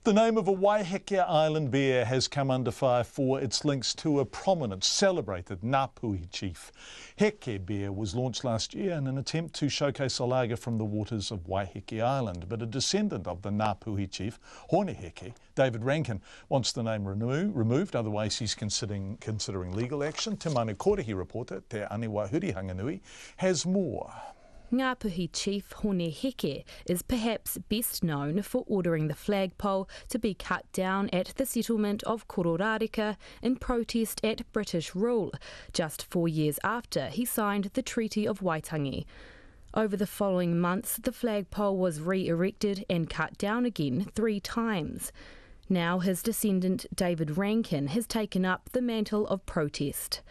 The name of a Waiheke Island beer has come under fire for its links to a prominent, celebrated Ngāpuhi chief. Heke Beer was launched last year in an attempt to showcase a lager from the waters of Waiheke Island, but a descendant of the Ngāpuhi chief, Hone Heke, David Rankin, wants the name removed, otherwise he's considering legal action. Te Manu Kōrehi reporter, Te Aniwa Hurihanganui, has more. Ngāpuhi chief Hone Heke is perhaps best known for ordering the flagpole to be cut down at the settlement of Kororareka in protest at British rule, just 4 years after he signed the Treaty of Waitangi. Over the following months, the flagpole was re-erected and cut down again 3 times. Now his descendant David Rankin has taken up the mantle of protest.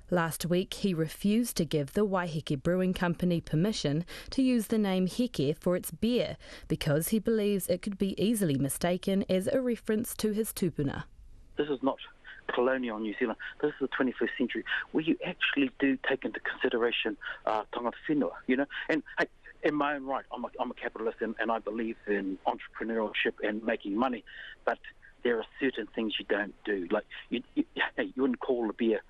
Last week, he refused to give the Waiheke Brewing Company permission to use the name Heke for its beer because he believes it could be easily mistaken as a reference to his tupuna. This is not colonial New Zealand. This is the 21st century where you actually do take into consideration tangata whenua, you know. And hey, in my own right, I'm a capitalist and I believe in entrepreneurship and making money, but there are certain things you don't do. Like you wouldn't call a beer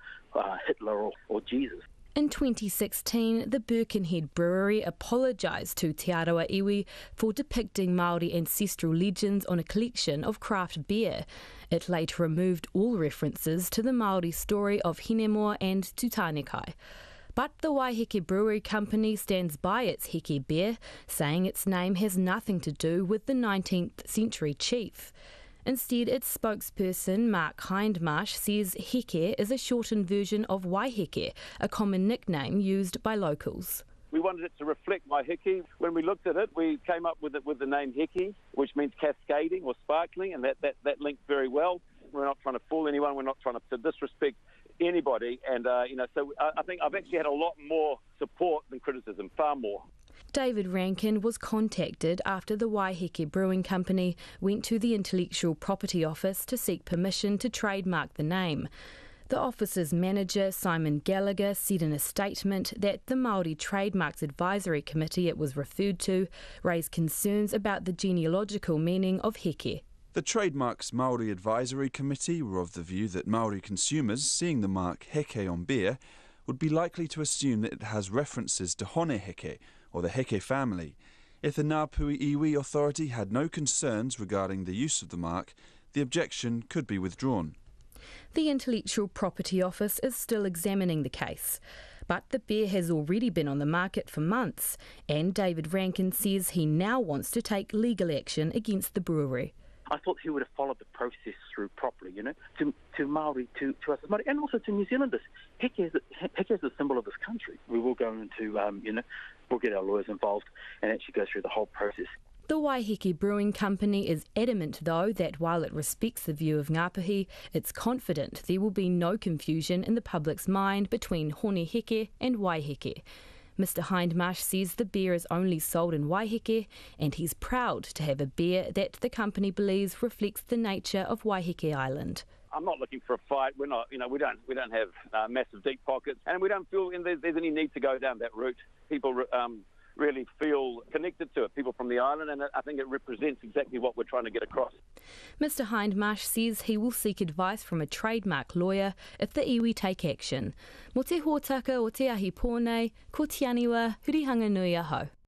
Hitler or Jesus. In 2016, the Birkenhead Brewery apologised to Te Arawa Iwi for depicting Māori ancestral legends on a collection of craft beer. It later removed all references to the Māori story of Hinemoa and Tutanekai. But the Waiheke Brewery Company stands by its Heke Beer, saying its name has nothing to do with the 19th century chief. Instead, its spokesperson, Mark Hindmarsh, says Heke is a shortened version of Waiheke, a common nickname used by locals. We wanted it to reflect Waiheke. When we looked at it, we came up with the name Heke, which means cascading or sparkling, and that linked very well. We're not trying to fool anyone. We're not trying to disrespect anybody. And, so I think I've actually had a lot more support than criticism, far more. David Rankin was contacted after the Waiheke Brewing Company went to the Intellectual Property Office to seek permission to trademark the name. The office's manager, Simon Gallagher, said in a statement that the Māori Trademarks Advisory Committee it was referred to raised concerns about the genealogical meaning of Heke. The Trademarks Māori Advisory Committee were of the view that Māori consumers seeing the mark Heke on beer would be likely to assume that it has references to Hone Heke, or the Heke family. If the Ngāpuhi Iwi Authority had no concerns regarding the use of the mark, the objection could be withdrawn. The Intellectual Property Office is still examining the case, but the beer has already been on the market for months, and David Rankin says he now wants to take legal action against the brewery. I thought he would have followed the process through properly, you know, to Māori, to us as Māori, and also to New Zealanders. Heke is the symbol of this country. We will go into, we'll get our lawyers involved and actually go through the whole process. The Waiheke Brewing Company is adamant, though, that while it respects the view of Ngāpuhi, it's confident there will be no confusion in the public's mind between Hone Heke and Waiheke. Mr Hindmarsh says the beer is only sold in Waiheke, and he's proud to have a beer that the company believes reflects the nature of Waiheke Island. I'm not looking for a fight. We're not, we don't have massive deep pockets, and we don't feel there's any need to go down that route. People really feel connected to it, people from the island, and I think it represents exactly what we're trying to get across. Mr Hindmarsh says he will seek advice from a trademark lawyer if the iwi take action. Mo te hōtaka o te ahi pōnei, ko te aniwa Hurihanganui ahau.